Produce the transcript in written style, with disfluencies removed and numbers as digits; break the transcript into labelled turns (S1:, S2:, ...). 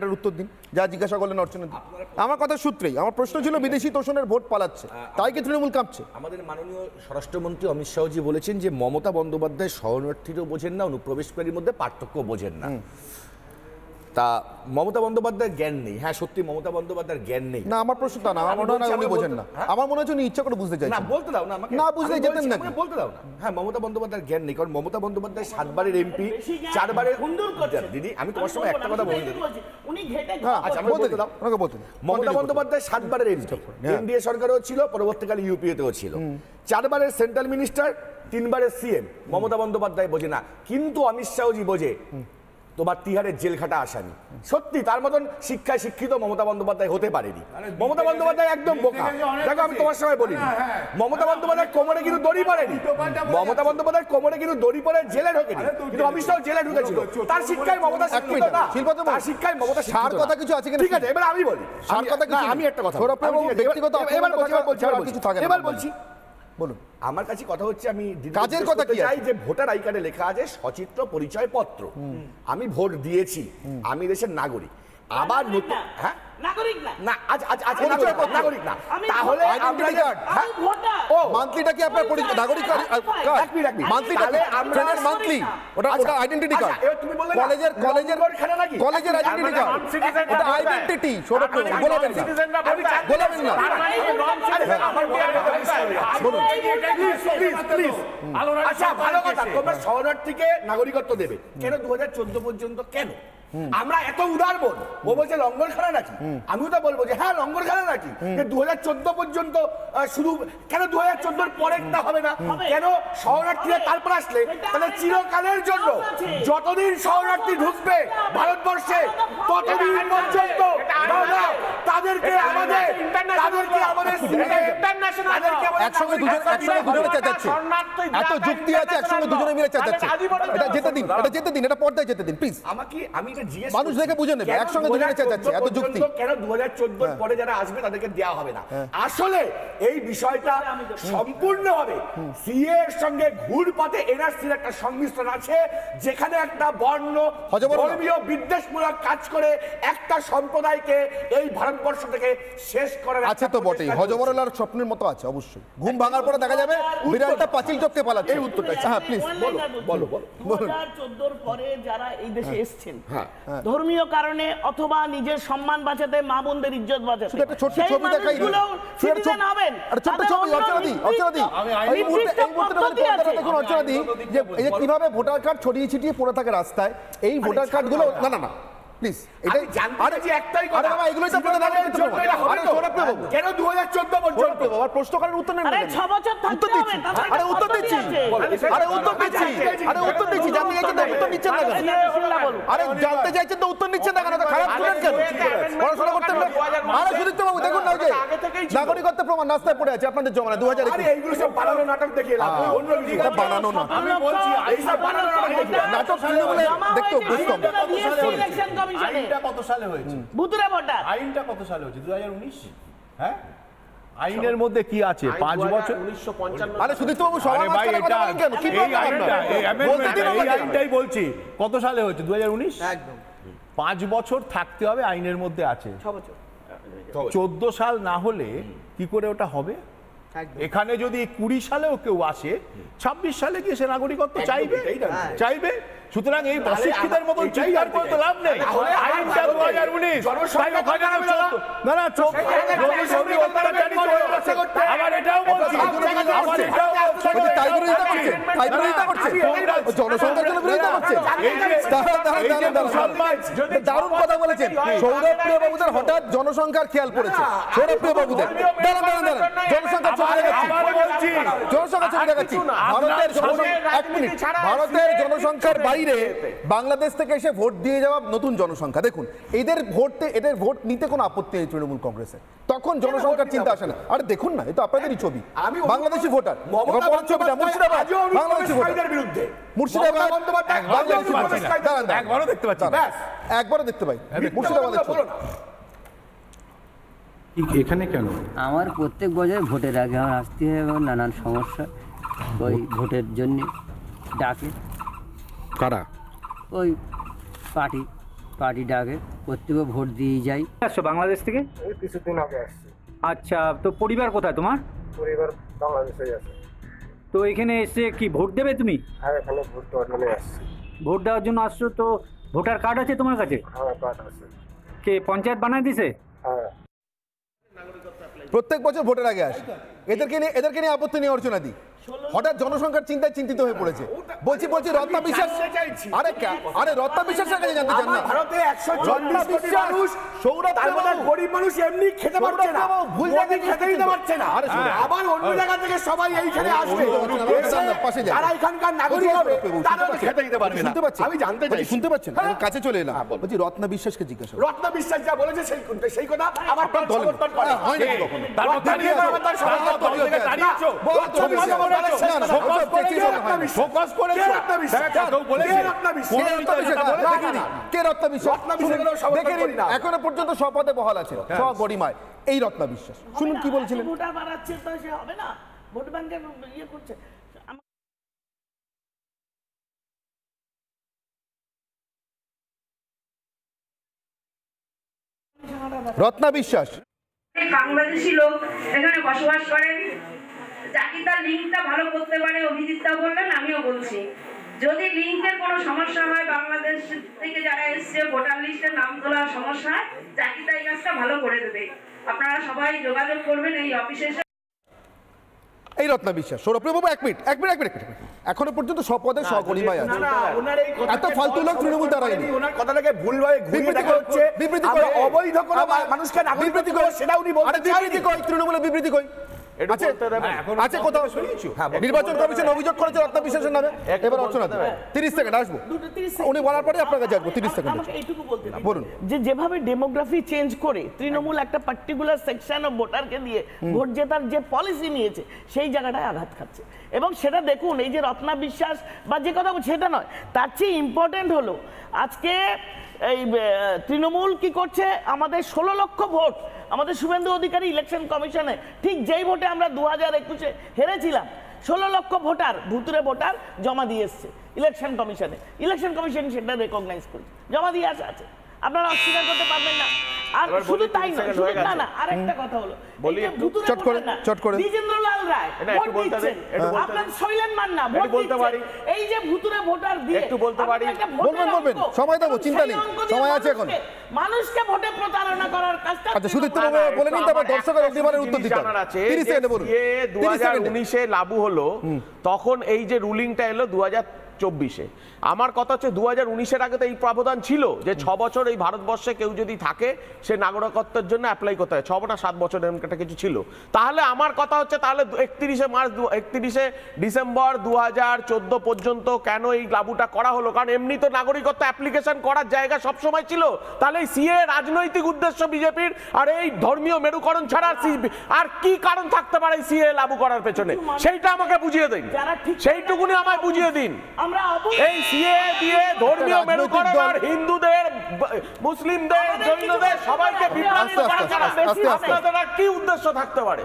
S1: উত্তর দিন যা জিজ্ঞাসা করলেন অর্চনা। আমার কথা সূত্রেই আমার প্রশ্ন ছিল বিদেশি তোষণের ভোট পালাচ্ছে, তাই কি তৃণমূল কাঁপছে?
S2: আমাদের মাননীয় স্বরাষ্ট্রমন্ত্রী অমিত শাহজি বলেছেন যে মমতা বন্দ্যোপাধ্যায় শরণার্থীরও বোঝেন না, অনুপ্রবেশকারীর মধ্যে পার্থক্য বোঝেন না। তা মমতা বন্দ্যোপাধ্যায়ের জ্ঞান নেই। হ্যাঁ, সত্যি মমতা বন্দ্যোপাধ্যায়ের জ্ঞান নেই
S1: না, আমার প্রশ্ন তা না, আমার মনে হয় উনি বোঝেন না। আমার মনে হয় উনি ইচ্ছা করে বুঝতে চাইছেন।
S2: না, বলতে দাও না আমাকে,
S1: না বুঝলে যেতেন না,
S2: বলতে দাও না। হ্যাঁ, মমতা বন্দ্যোপাধ্যায়ের জ্ঞান নেই, কারণ মমতা বন্দ্যোপাধ্যায় 7 বারের এমপি, 4 বারের দিদি। আমি তোমার সঙ্গে একটা কথা বলে দিই,
S3: উনি ঘেটে
S2: আচ্ছা আমাকে বলতে দাও,
S1: আমাকে বলতে।
S2: মমতা বন্দ্যোপাধ্যায় 7 বারের এমপি, এনডিএ সরকারও ছিল, পরবর্তীকালে ইউপিএতেও ছিল, 4 বারের সেন্ট্রাল মিনিস্টার, 3 বারের সিএম। মমতা বন্দ্যোপাধ্যায় বোঝে না, কিন্তু অমিত শাহজি বোঝে। তোমার তিহারের জেল খাটা আসামি, সত্যি তার মতন শিক্ষায় শিক্ষিত মমতা বন্দ্যোপাধ্যায় হতে পারেনি। মমতা বন্দ্যোপাধ্যায় একদম বোকা। দেখো, আমি তোমার সঙ্গে বলিনি, মমতা বন্দ্যোপাধ্যায় কোমরে কিন্তু দড়ি পড়েনি। মমতা বন্দ্যোপাধ্যায় কোমরে কিন্তু দড়ি পড়ে জেলে ঢোকেনি, কিন্তু অমিত শাহ জেলে ঢুকেছিল। তার শিক্ষায় মমতা শিক্ষিত না, তার শিক্ষায় মমতা
S1: সার কথা কিছু আছে কিনা?
S2: ঠিক আছে, এবার আমি বলি সার কথা কিছু। আমি একটা কথা এবার বলছি, বলুন। আমার কাছে কথা হচ্ছে, আমি
S1: কাজের কথা কি
S2: চাই যে ভোটার আই কার্ডে লেখা আছে সচিত্র পরিচয় পত্র। আমি ভোট দিয়েছি, আমি দেশের নাগরিক। আবার নতুন হ্যাঁ
S3: নাগরিক না,
S2: না আজ আজ আজ নাগরিক না, তাহলে আমরা
S3: আমি ভোটার।
S1: ও মান্থলিটা কি আপনার পরিচয় নাগরিক কার্ড? মান্থলিটা আমরা মান্থলি ওটা আইডেন্টিটি কার্ড।
S2: তুমি বললে
S1: কলেজের আইডেন্টিটি কার্ড, ওটা আইডেন্টিটি। সৌরভ বলবেন না, বলবেন না।
S2: আচ্ছা, ভালো কথা, তোমরা শরণার্থীকে নাগরিকত্ব দেবে কেন? 2014 পর্যন্ত কেন? আমরা এত উদারবোন। ও বলছে লঙ্গরখানা নাকি, আমিও তো বলবো যে হ্যাঁ লঙ্গরখানা নাকি। 2014 পর্যন্ত শুধু কেন? 2014 পরেরটা হবে না কেন? শরণার্থীরা তারপর আসলে তাহলে চিরকালের জন্য যতদিন শরণার্থী ঢুকবে ভারতবর্ষে ততদিন পর্যন্ত তাদেরকে আমাদের
S1: একসঙ্গে দুজনে চেঁচাচ্ছে, এত যুক্তি আছে, একসঙ্গে দুজনে মিলে চেঁচাচ্ছে। এটা যেতে দিন, এটা পর্দায় যেতে দিন প্লিজ।
S2: আমি
S1: মানুষ দেখে বুঝে নেবে, একসঙ্গে দুজনে চেঁচাচ্ছে, এত যুক্তি
S2: কেন? 2014 পরে যারা আসবে তাদেরকে দেওয়া হবে না। আসলে এই বিষয়টা সম্পূর্ণভাবে সিএ এর সঙ্গে ঘুরপথে এনআরসির একটা সংমিশ্রণ আছে, যেখানে একটা ধর্মীয় বিদ্বেষমূলক কাজ করে একটা সম্প্রদায়কে এই ভারতবর্ষ থেকে শেষ করার
S1: আছে তো বটেই। হজবরলার স্বপ্নের মতো আছে অবশ্যই। ঘুম ভাঙার পরে দেখা যাবে বিরাটটা পাঁচিল টপকে পালাচ্ছে।
S2: এই উত্তরটা
S1: হ্যাঁ প্লিজ বলো।
S3: 2014 পরে যারা এই দেশে এসেছেন ধর্মীয় কারণে অথবা নিজের সম্মান বাঁচাতে, মা বোনদের ইজ্জত বাঁচাতে,
S1: একটা ছোট্ট ছবি দেখাই দিন।
S3: সিটিজেন হবেন।
S1: ছোট্ট ছবি অর্চনাদি এই মুহূর্তে দেখুন অর্চনাদি, যে এই যে কিভাবে ভোটার কার্ড ছড়িয়ে ছিটিয়ে পড়ে থাকে রাস্তায়, এই ভোটার কার্ড গুলো না প্লিজ, এটা
S2: আরে যে একটাই কথা,
S1: আরে বাবা এগুলোই তো আপনাদের দাবি করতে হবে। আরে সৌরভ বাবু
S2: কেন 2014 পর্যন্ত?
S1: বাবা প্রশ্ন করার উত্তর নেন না।
S3: আরে 6 বছর থাকতে হবে।
S1: আরে উত্তর দিচ্ছি, জানতে চাইছেন তো উত্তর নিচ্ছেন না কেন? আরে জানতে চাইছেন তো উত্তর নিচ্ছেন না কেন? খারাপ স্টুডেন্ট কেন? পড়াশোনা করতেন না? আরে সুদীপ্ত বাবু দেখুন না, যে নাগরিকত্ব প্রমাণ রাস্তায় পড়ে আছে আপনাদের জমানায় 2021।
S2: আরে এইগুলো সব বানানো নাটক দেখিয়ে লাভ নেই, অন্য কিছু
S1: এটা বানানো না।
S2: আমি বলছি এই সব বানানো
S1: নাটক বলে দেখতে অভ্যস্ত।
S4: আইনটা কত সালে হয়েছে?
S3: ভুতুরে ভোটার
S4: আইনটা কত সালে হয়েছে? 2019। হ্যাঁ, আইনের মধ্যে কি আছে? 5 বছর
S2: 1955।
S1: আরে সুদীপ্ত বাবু সবাই ভাই এটা কেন? কি
S4: এই আইনটাই বলছি কত সালে হয়েছে? 2019। একদম 5 বছর থাকতে হবে আইনের মধ্যে আছে।
S3: 6 বছর
S4: 14 সাল না হলে কি করে ওটা হবে? এখানে যদি 20 সালেও কেউ আসে, 26 সালে গিয়ে সে নাগরিকত্ব চাইবে। সুতরাং এই অশিক্ষিতের মতো চিৎকার করে তো লাভ নেই। আইনটা 2019। আবার এটাও বলছি,
S1: দারুণ কথা বলেছেন সৌরভ প্রিয় বাবুদের। হঠাৎ জনসংখ্যার খেয়াল পড়েছে সৌরভ প্রিয় বাবুদের। জনসংখ্যা ছবি দেখাচ্ছি। ভারতের জনসংখ্যার বাইরে বাংলাদেশ থেকে এসে ভোট দিয়ে যাওয়া নতুন জনসংখ্যা দেখুন। এদের ভোট নিতে কোনো আপত্তি নেই তৃণমূল কংগ্রেসের, তখন জনসংখ্যার চিন্তা আসে না। আরে দেখুন না, এটা আপনাদেরই ছবি, বাংলাদেশি ভোটার। ছবিটা মুর্শিদাবাদ, বাংলাদেশি ভোটার বিরুদ্ধে। মুর্শিদাবাদ একবারও দেখতে পাচ্ছি, একবারও দেখতে পাই মুর্শিদাবাদের ছবি।
S5: এখানে কেন? আমার প্রত্যেক বছর ভোটের আগে আমার আসতে হয়, নানান সমস্যা ওই ভোটের জন্য ডাকে।
S1: কারা?
S5: ওই পার্টি পার্টি ডাকে, প্রত্যেকে ভোট দিয়ে যাই।
S6: আসছো বাংলাদেশ থেকে?
S7: এই কিছুদিন আগে আসছি।
S6: আচ্ছা, তো পরিবার কোথায় তোমার?
S7: পরিবার বাংলাদেশেই আছে।
S6: তো এখানে এসে কি ভোট দেবে তুমি?
S7: হ্যাঁ, এখানে ভোট দেওয়ার জন্য আসছি।
S6: ভোট দেওয়ার জন্য আসছো, তো ভোটার কার্ড আছে তোমার কাছে?
S7: হ্যাঁ, কার্ড আছে।
S6: কে পঞ্চায়েত বানায় দিছে?
S7: হ্যাঁ।
S1: প্রত্যেক বছর ভোটের আগে আসে। এদেরকে নিয়ে আপত্তি নিয়ে অর্চনা দি হঠাৎ জনসংখ্যার চিন্তায় চিন্তিত হয়ে পড়েছে। বলছি রত্না বিশ্বাস, আরে রত্না বিশ্বাসের কাছে জানতে চান না?
S2: ভারতে 140 কোটি মানুষ, তার মধ্যে গরিব মানুষ এমনি খেতে পারছে না, মোদি খেতে দিতে পারছে না, আবার অন্য জায়গা থেকে সবাই এইখানে আসবে, যারা এখানকার নাগরিক হবে তারা খেতে দিতে পারবে না। আমি জানতে চাই,
S1: শুনতে পাচ্ছেন? কাছে চলে এলাম, বলছি রত্না বিশ্বাসকে জিজ্ঞাসা।
S2: রত্না বিশ্বাস যা বলেছে সেই কথা আমার সমর্থন করে।
S1: হয় নাকি কখনো?
S2: রত্না বিশ্বাস আমার সমর্থন করে। দাঁড়িয়েছো ফোকাস করেছো।
S1: এখনো পর্যন্ত শপথে বহাল আছে, সগরিমায় এই রত্না বিশ্বাস। শুনুন কি বলছিলেন।
S3: ভোটার বাড়াচ্ছে তো সে হবে না, ভোট ব্যাংকের ইয়ে করছে।
S1: রত্না বিশ্বাস
S8: বাংলাদেশি লোক এখানে বসবাস করেন, যাকে তার লিঙ্কটা ভালো করতে পারে। অভিজিৎটা বললেন, আমিও বলছি, যদি লিঙ্কের কোনো সমস্যা হয়, বাংলাদেশ থেকে যারা এসছে ভোটার লিস্টের নাম তোলার সমস্যা হয়, জাকিতা এই কাজটা ভালো করে দেবে। আপনারা সবাই যোগাযোগ করবেন এই অফিসে।
S1: এই রত্না বিশ্বাস। সৌরভবাবু এক মিনিট, এখনো পর্যন্ত শপথে সগরিমায় আছে। এত ফালতু লোক তৃণমূল দাঁড়ায়নি।
S2: ওনার কথাটাকে ভুলভাবে ঘুরিয়ে দেখা হচ্ছে।
S1: বিবৃতি করে
S2: অবৈধ কোনো মানুষকে বিবৃতি করে সেটা উনি বলতে
S1: বিবৃতি কই? তৃণমূলের বিবৃতি কই? আছে কোথাও? নির্বাচন কমিশন অভিযোগ করেছে রত্না বিশ্বাসের নামে। এবার অর্চনা 30 সেকেন্ড আসবো, উনি বলার পরে আপনার কাছে আসবো। 30 সেকেন্ড
S3: এইটুকু বলতে দিন।
S1: বলুন।
S3: যেভাবে ডেমোগ্রাফি চেঞ্জ করে তৃণমূল একটা পার্টিকুলার সেকশন অফ ভোটারকে দিয়ে ভোট জেতার যে পলিসি নিয়েছে, সেই জায়গাটায় আঘাত খাচ্ছে। এবং সেটা দেখুন, এই যে রত্না বিশ্বাস বা যে কথা সেটা নয়, তার চেয়ে ইম্পর্টেন্ট হলো আজকে এই তৃণমূল কি করছে, আমাদের 16 লক্ষ ভোট আমাদের শুভেন্দু অধিকারী ইলেকশন কমিশনে, ঠিক যেই ভোটে আমরা 2021-এ হেরেছিলাম, 16 লক্ষ ভোটার ভুতুরে ভোটার জমা দিয়ে এসছে ইলেকশন কমিশনে। ইলেকশন কমিশন সেটা রেকগনাইজ করছে, জমা দিয়ে আছে। আপনারা অস্বীকার করতে পারবেন না। আর শুধু তাই না, শুধু না, আরেকটা কথা হলো,
S1: চট করে
S3: দ্বিজেন্দ্রলাল রায় ভোট দিচ্ছেন, আপনার শৈলেন মান্না ভোট দিচ্ছেন। এই যে ভুতুরে ভোটার দিয়ে
S1: একটু বলতে পারি, বলবেন, সময় দেবো, চিন্তা নেই, সময় আছে এখন।
S3: মানুষকে ভোটে প্রতারণা করার কাজটা
S1: আচ্ছা সুদীপ্ত বাবু বলে নিন, তারপর দর্শকের অগ্নিবাণের উত্তর দিতে হবে। 30 সেকেন্ডে বলুন।
S9: 2019-এ লাগু হলো, তখন এই যে রুলিংটা এলো 2024-এ। আমার কথা হচ্ছে 2019-এর আগে তো এই প্রাবধান ছিল যে 6 বছর এই ভারতবর্ষে কেউ যদি থাকে সে নাগরিকত্বের জন্য অ্যাপ্লাই করতে হয়, 6 না 7 বছর এরকম একটা কিছু ছিল। তাহলে আমার কথা হচ্ছে, তাহলে 31শে ডিসেম্বর 2014 পর্যন্ত কেন এই লাগুটা করা হলো? কারণ এমনি তো নাগরিকত্ব অ্যাপ্লিকেশন করার জায়গা সবসময় ছিল। তাহলে এই সিএ রাজনৈতিক উদ্দেশ্য বিজেপির, আর এই ধর্মীয় মেরুকরণ ছাড়া আর কি কারণ থাকতে পারে সিএ লাগু করার পেছনে? সেইটা আমাকে বুঝিয়ে দিন, সেইটুকুনি আমায় বুঝিয়ে দিন। এই সিএ দিয়ে ধর্মীয় মেরুকরণ আর হিন্দুদের, মুসলিমদের, জৈনদের সবাইকে বিভ্রান্ত করা ছাড়া আপনাদের কি উদ্দেশ্য থাকতে পারে?